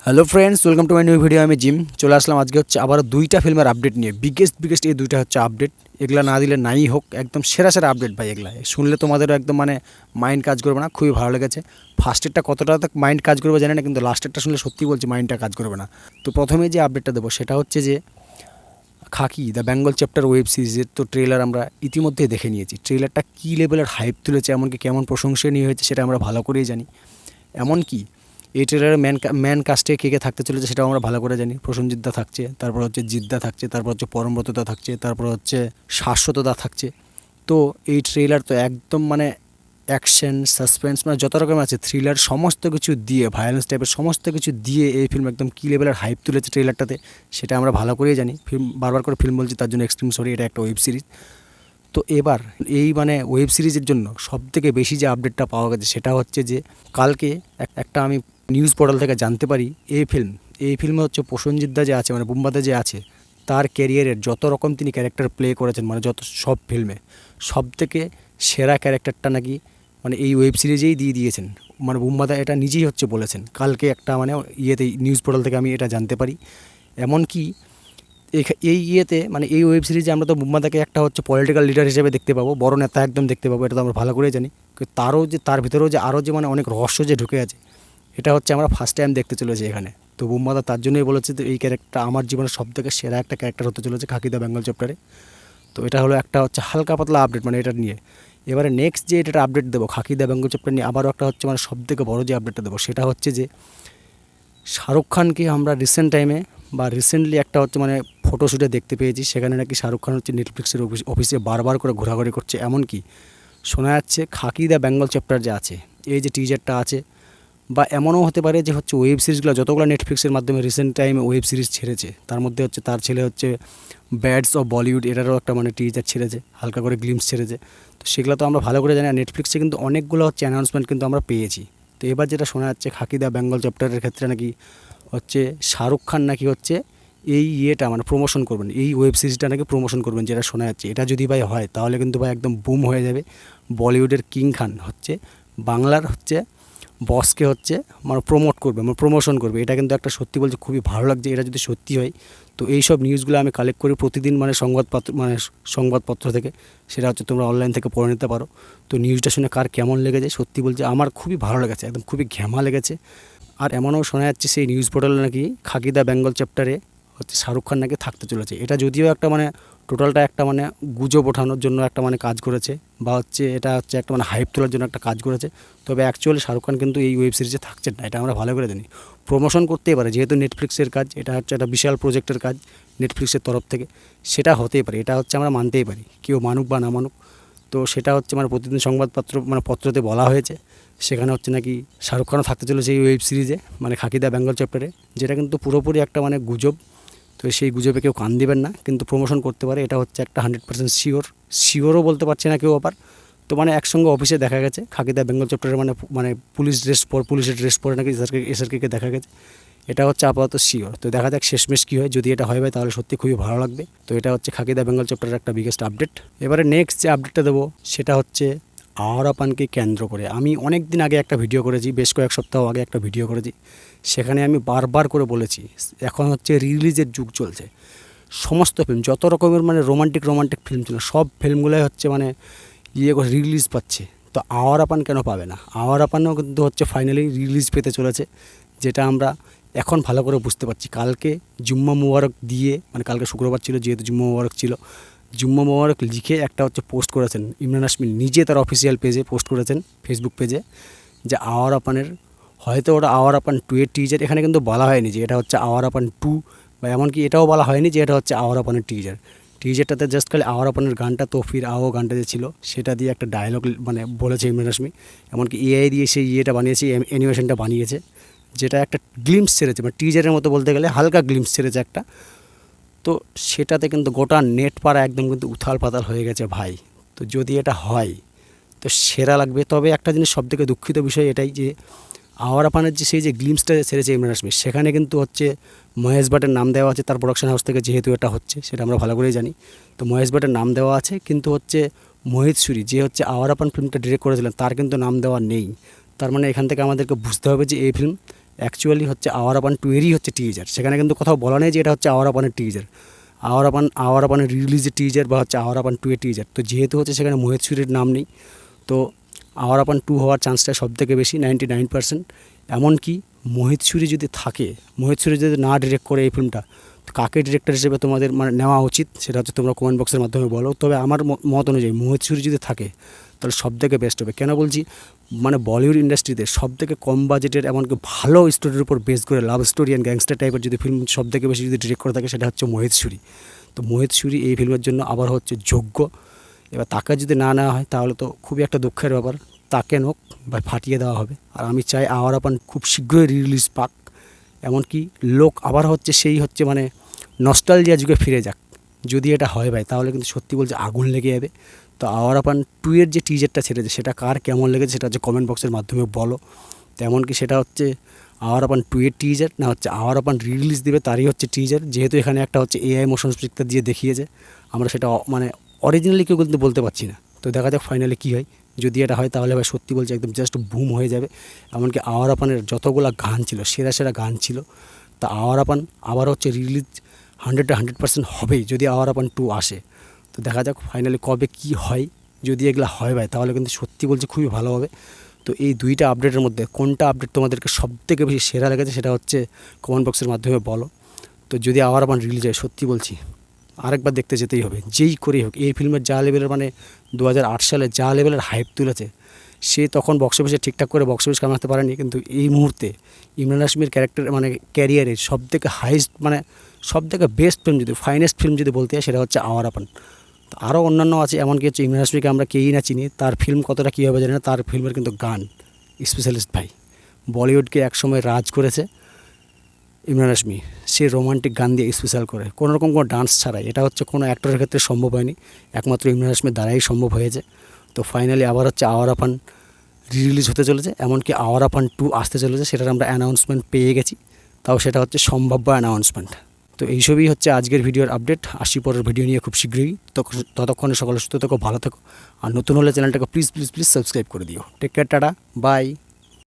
Hello friends, welcome to my new video. আমি gym চলে আসলাম আজকে হচ্ছে আবার দুইটা ফিল্মের আপডেট নিয়ে। বিগেস্ট এই দুইটা হচ্ছে আপডেট। এগুলা না দিলে নাই হোক, একদম সেরা আপডেট ভাই। এগুলা শুনলে তোমাদেরও একদম মানে মাইন্ড কাজ করবে না, খুবই ভালো লেগেছে। ফার্স্টেরটা কতটা মাইন্ড কাজ করবে জানি না, কিন্তু লাস্টেরটা শুনলে সত্যি বলছি মাইন্ডটা কাজ করবে না। তো প্রথমে যে আপডেটটা দেবো সেটা হচ্ছে যে খাকি দ্য বেঙ্গল চ্যাপ্টার ওয়েব সিরিজের তো ট্রেলার আমরা ইতিমধ্যেই দেখে নিয়েছি। ট্রেলারটা কী লেভেলের হাইপ তুলেছে, এমনকি কেমন প্রশংসনীয় হয়েছে সেটা আমরা ভালো করেই জানি। এমনকি এই ট্রেলারের ম্যান কাস্টে কে কে থাকতে চলেছে সেটাও আমরা ভালো করে জানি। প্রসেনজিৎ থাকছে, তারপর হচ্ছে জিদ্দা থাকছে, তারপর হচ্ছে পরমব্রতদা থাকছে, তারপর হচ্ছে শাশ্বতদা থাকছে। তো এই ট্রেলার তো একদম মানে অ্যাকশন, সাসপেন্স, মানে যত রকম আছে, থ্রিলার, সমস্ত কিছু দিয়ে, ভায়োলেন্স টাইপের সমস্ত কিছু দিয়ে এই ফিল্ম একদম কী লেভেলের হাইপ তুলেছে ট্রেলারটাতে সেটা আমরা ভালো করেই জানি। ফিল্ম বারবার করে ফিল্ম বলছি, তার জন্য এক্সট্রিম সরি। এটা একটা ওয়েব সিরিজ। তো এবার এই মানে ওয়েব সিরিজের জন্য সবথেকে বেশি যে আপডেটটা পাওয়া গেছে সেটা হচ্ছে যে কালকে একটা আমি নিউজ পোর্টাল থেকে জানতে পারি এই ফিল্মে হচ্ছে প্রসেনজিৎদা যে আছে, মানে বুম্বাদা যে আছে, তার ক্যারিয়ারের যত রকম তিনি ক্যারেক্টার প্লে করেছেন, মানে যত সব ফিল্মে সবথেকে সেরা ক্যারেক্টারটা নাকি মানে এই ওয়েব সিরিজেই দিয়ে দিয়েছেন। মানে বুম্বাদা এটা নিজেই হচ্ছে বলেছেন কালকে একটা মানে নিউজ পোর্টাল থেকে আমি এটা জানতে পারি। এমনকি এই মানে এই ওয়েব সিরিজে আমরা তো বুম্বাদাকে একটা হচ্ছে পলিটিক্যাল লিডার হিসেবে দেখতে পাবো, বড় নেতা একদম দেখতে পাবো। এটা তো আমরা ভালো করেই জানি। কিন্তু তার ভিতরেও যে আরও যে মানে অনেক রহস্য যে ঢুকে আছে, এটা হচ্ছে আমরা ফার্স্ট টাইম দেখতে চলেছি এখানে। তো বুম্বাদা তার জন্যই বলেছে তো এই ক্যারেক্টার আমার জীবনের সবথেকে সেরা একটা ক্যারেক্টার হতে চলেছে খাকি দ্য বেঙ্গল চ্যাপ্টারে। তো এটা হলো একটা হচ্ছে হালকা পাতলা আপডেট মানে এটা নিয়ে। এবারে নেক্সট যে এটা আপডেট দেবো খাকি দ্য বেঙ্গল চ্যাপ্টার নিয়ে, আবারও একটা হচ্ছে মানে সবথেকে বড় যে আপডেটটা দেবো সেটা হচ্ছে যে শাহরুখ খানকে আমরা রিসেন্টলি একটা হচ্ছে মানে ফটোশ্যুটে দেখতে পেয়েছি। সেখানে নাকি শাহরুখ খান হচ্ছে নেটফ্লিক্সের অফিসে বারবার করে ঘোরাঘুরি করছে। এমনকি শোনা যাচ্ছে খাকি দ্য বেঙ্গল চ্যাপ্টার যে আছে, এই যে টিজারটা আছে, বা এমনও হতে পারে যে হচ্ছে ওয়েব সিরিজগুলো যতগুলো নেটফ্লিক্সের মাধ্যমে রিসেন্ট টাইমে ওয়েব সিরিজ ছেড়েছে, তার মধ্যে হচ্ছে তার ছেলে হচ্ছে ব্যাডস অফ বলিউড, এটারও একটা মানে টিজার ছেড়েছে, হালকা করে গ্লিমস ছেড়েছে। তো সেগুলো তো আমরা ভালো করে জানি। আর নেটফ্লিক্সে কিন্তু অনেকগুলো হচ্ছে অ্যানাউন্সমেন্ট কিন্তু আমরা পেয়েছি। তো এবার যেটা শোনা যাচ্ছে খাকি দ্য বেঙ্গল চ্যাপ্টারের ক্ষেত্রে নাকি হচ্ছে শাহরুখ খান নাকি হচ্ছে এই মানে প্রমোশন করবেন, এই ওয়েব সিরিজটা নাকি প্রমোশন করবেন, যেটা শোনা যাচ্ছে। এটা যদি ভাই হয় তাহলে কিন্তু ভাই একদম বুম হয়ে যাবে। বলিউডের কিং খান হচ্ছে বাংলার হচ্ছে বসকে হচ্ছে মানে প্রমোট করবে, মানে প্রমোশন করবে। এটা কিন্তু একটা সত্যি বলছে খুবই ভালো লাগছে এটা যদি সত্যি হয়। তো এই সব নিউজগুলো আমি কালেক্ট করি প্রতিদিন মানে সংবাদপত্র থেকে। সেটা হচ্ছে তোমরা অনলাইন থেকে পড়ে নিতে পারো। তো নিউজটা শুনে কার কেমন লেগেছে, সত্যি বলছে আমার খুবই ভালো লেগেছে, একদম খুবই ঘ্যামা লেগেছে। আর এমনও শোনা যাচ্ছে সেই নিউজ পোর্টালে নাকি খাকি দ্য বেঙ্গল চ্যাপ্টারে হচ্ছে শাহরুখ খান নাকি থাকতে চলেছে। এটা যদিও একটা মানে টোটালটা একটা মানে গুজব ওঠানোর জন্য একটা মানে কাজ করেছে, বা হচ্ছে এটা হচ্ছে একটা মানে হাইপ তোলার জন্য একটা কাজ করেছে। তবে অ্যাকচুয়ালি শাহরুখ খান কিন্তু এই ওয়েব সিরিজে থাকছেন না, এটা আমরা ভালো করে জানি। প্রমোশন করতেই পারে, যেহেতু নেটফ্লিক্সের কাজ, এটা হচ্ছে একটা বিশাল প্রজেক্টের কাজ নেটফ্লিক্সের তরফ থেকে, সেটা হতেই পারে। এটা হচ্ছে আমরা মানতেই পারি, কেউ মানুক বা না মানুক। তো সেটা হচ্ছে মানে প্রতিদিন পত্রতে বলা হয়েছে। সেখানে হচ্ছে নাকি শাহরুখ খানও থাকতে চলেছে এই ওয়েব সিরিজে, মানে খাকি দ্য বেঙ্গল চ্যাপ্টারে, যেটা কিন্তু পুরোপুরি একটা মানে গুজব। তো সেই গুজবে কেউ কান দিবেন না, কিন্তু প্রমোশন করতে পারে, এটা হচ্ছে একটা 100% শিওরও বলতে পারছে না কেউ আবার। তো মানে একসঙ্গে অফিসে দেখা গেছে খাকি দ্য বেঙ্গল চ্যাপ্টারে, মানে পুলিশের ড্রেস পরে নাকি এসআরকে দেখা গেছে। এটা হচ্ছে আপাতত শিওর। তো দেখা যাক শেষমেশ কী হয়। যদি এটা হয় ভাই তাহলে সত্যি খুবই ভালো লাগবে। তো এটা হচ্ছে খাকি দ্য বেঙ্গল চ্যাপ্টারের একটা বিগেস্ট আপডেট। এবারে নেক্সট যে আপডেটটা দেবো সেটা হচ্ছে আওয়ারাপানকে কেন্দ্র করে আমি অনেক দিন আগে একটা ভিডিও করেছি, বেশ কয়েক সপ্তাহ আগে একটা ভিডিও করেছি। সেখানে আমি বারবার করে বলেছি এখন হচ্ছে রিলিজের যুগ চলছে। সমস্ত ফিল্ম যত রকমের মানে রোমান্টিক ফিল্ম ছিল, সব ফিল্মগুলোই হচ্ছে মানে করে রিলিজ পাচ্ছে। তো আওয়ারাপান কেন পাবে না? আওয়ারাপানও কিন্তু হচ্ছে ফাইনালি রিলিজ পেতে চলেছে, যেটা আমরা এখন ভালো করে বুঝতে পারছি। কালকে জুম্মা মুবারক দিয়ে, মানে কালকে শুক্রবার ছিল যেহেতু জুম্মা মুবারক ছিল, জুম্মা মোবারক লিখে একটা হচ্ছে পোস্ট করেছেন ইমরান হাশমি নিজে, তার অফিসিয়াল পেজে পোস্ট করেছেন ফেসবুক পেজে, যে আওয়ারাপানের হয়তো ওটা আওয়ারাপান 2 এর টিজার। এখানে কিন্তু বলা হয়নি যে এটা হচ্ছে আওয়ারাপান 2, বা এমনকি এটাও বলা হয়নি যে এটা হচ্ছে আওয়ারাপানের টিজারটাতে জাস্ট খালি আওয়ারাপানের গানটা তো ফির আও গানটা যে ছিল সেটা দিয়ে একটা ডায়লগ মানে বলেছে ইমরান হাশমি। এমনকি এআই দিয়ে সেই বানিয়েছে, অ্যানিমেশনটা বানিয়েছে, যেটা একটা গ্লিমস ছেড়েছে, মানে টিজারের মতো বলতে গেলে হালকা গ্লিমস ছেড়েছে একটা। তো সেটাতে কিন্তু গোটা নেট পাড়া একদম কিন্তু উথাল পাতাল হয়ে গেছে ভাই। তো যদি এটা হয় তো সেরা লাগবে। তবে একটা জিনিস সবথেকে দুঃখিত বিষয় এটাই যে আওয়ারাপানের যে সেই যে গ্লিমসটা ছেড়েছে ইমরান হাশমি, সেখানে কিন্তু হচ্ছে মহেশ ভাটের নাম দেওয়া আছে তার প্রোডাকশন হাউস থেকে, যেহেতু এটা হচ্ছে সেটা আমরা ভালো করেই জানি। তো মহেশ ভাটের নাম দেওয়া আছে, কিন্তু হচ্ছে মোহিত সুরি যে হচ্ছে আওয়ারাপান ফিল্মটা ডিরেক্ট করেছিলেন তার কিন্তু নাম দেওয়া নেই। তার মানে এখান থেকে আমাদেরকে বুঝতে হবে যে এই ফিল্ম অ্যাকচুয়ালি হচ্ছে আওয়ার আপান 2 এরই হচ্ছে টিজার। সেখানে কিন্তু কোথাও বলা নেই যে এটা হচ্ছে আওয়ার আপানের টিজার, আওয়ার আপানের রিলিজের টিজার বা হচ্ছে আওয়ার আপান 2 এর টিজার। তো যেহেতু হচ্ছে সেখানে মোহিত সুরির নাম নেই, তো আওয়ার আপান 2 হওয়ার চান্সটা সবথেকে বেশি, 99%। এমনকি মোহিত সুরি যদি থাকে, মোহিত সুরি যদি না ডিরেক্ট করে এই ফিল্মটা, তো কাকে ডিরেক্টর হিসেবে তোমাদের মানে নেওয়া উচিত সেটা হচ্ছে তোমরা কমেন্ট বক্সের মাধ্যমে বলো। তবে আমার মত অনুযায়ী মোহিত সুরি যদি থাকে তাহলে সবথেকে বেস্ট হবে। কেন বলছি, মানে বলিউড ইন্ডাস্ট্রিতে সবথেকে কম বাজেটের এমনকি ভালো স্টোরির উপর বেস করে লাভ স্টোরি অ্যান্ড গ্যাংস্টার টাইপের যদি ফিল্ম সবথেকে বেশি যদি ডিরেক্ট করে থাকে সেটা হচ্ছে মোহিত সুরি। তো মোহিত সুরি এই ফিল্মের জন্য আবার হচ্ছে যোগ্য। এবার তাকে যদি না নেওয়া হয় তাহলে তো খুবই একটা দুঃখের ব্যাপার, তাকে নোক বা ফাটিয়ে দেওয়া হবে। আর আমি চাই আওয়ার আপান খুব শীঘ্রই রিলিজ পাক, এমনকি লোক আবার হচ্ছে সেই হচ্ছে মানে নস্টালজিয়া যুগে ফিরে যাক। যদি এটা হয় ভাই তাহলে কিন্তু সত্যি বলছে আগুন লেগে যাবে। তো আওয়ার আপান 2 এর যে টিজারটা ছেড়েছে সেটা কার কেমন লেগেছে সেটা হচ্ছে কমেন্ট বক্সের মাধ্যমে বলো। তো এমনকি সেটা হচ্ছে আওয়ার আপান 2 এর টিজার না হচ্ছে আওয়ার আপান রিলিজ দেবে তারই হচ্ছে টিজার, যেহেতু এখানে একটা হচ্ছে এআই মোশন পিকচার দিয়ে দেখিয়েছে, আমরা সেটা মানে অরিজিনালি কেউ কিন্তু বলতে পারছি না। তো দেখা যাক ফাইনালি কী হয়। যদি এটা হয় তাহলে ভাই সত্যি বলছি একদম জাস্ট বুম হয়ে যাবে। এমনকি আওয়ার আপানের যতগুলো গান ছিল সেরা সেরা গান ছিল, তা আওয়ার আপান আবার হচ্ছে রিলিজ 100% হবেই যদি আওয়ার আপান 2 আসে। তো দেখা যাক ফাইনালি কবে কি হয়। যদি এগুলো হয় ভাই তাহলে কিন্তু সত্যি বলছি খুবই ভালো হবে। তো এই 2টা আপডেটের মধ্যে কোনটা আপডেট তোমাদেরকে সবথেকে বেশি সেরা লেগেছে সেটা হচ্ছে কমেন্ট বক্সের মাধ্যমে বলো। তো যদি আওয়ার আপান রিলিজ হয় সত্যি বলছি আরেকবার দেখতে যেতেই হবে, যেই করেই হোক। এই ফিল্মের যা লেভেলের মানে 2008 সালে যা লেভেলের হাইপ তুলেছে, সে তখন বক্স অফিসে ঠিকঠাক করে বক্স অফিস কামাতে পারেনি, কিন্তু এই মুহূর্তে ইমরান হাশমির ক্যারেক্টার মানে ক্যারিয়ারের সবথেকে হাইস্ট মানে সবথেকে বেস্ট ফিল্ম যদি ফাইনেস্ট ফিল্ম যদি বলতে হয় সেটা হচ্ছে আওয়ার আপান। তো আরও অন্যান্য আছে, এমনকি হচ্ছে ইমরান হাশমিকে আমরা কেউই না চিনি, তার ফিল্ম কতটা কী হবে জানি না, তার ফিল্মের কিন্তু গান স্পেশালিস্ট ভাই। বলিউডকে একসময় রাজ করেছে ইমরান হাশমি, সে রোমান্টিক গান দিয়ে স্পেশাল করে কোনো রকম কোনো ডান্স ছাড়াই। এটা হচ্ছে কোনো অ্যাক্টরের ক্ষেত্রে সম্ভব হয়নি, একমাত্র ইমরান হাশমির দ্বারাই সম্ভব হয়েছে। তো ফাইনালি আবার হচ্ছে আওয়ার আপান রিলিজ হতে চলেছে, এমনকি আওয়ার আপান 2 আসতে চলেছে, সেটার আমরা অ্যানাউন্সমেন্ট পেয়ে গেছি। তাও সেটা হচ্ছে সম্ভাব্য অ্যানাউন্সমেন্ট। তো এইসবই হচ্ছে আজকের ভিডিওর আপডেট। আসি পরের ভিডিও নিয়ে খুব শীঘ্রই। ততক্ষণে সকলে সুস্থ থেকো, ভালো থেকো। আর নতুন হলে চ্যানেলটাকে প্লিজ প্লিজ প্লিজ সাবস্ক্রাইব করে দিও। Take care, tata, by.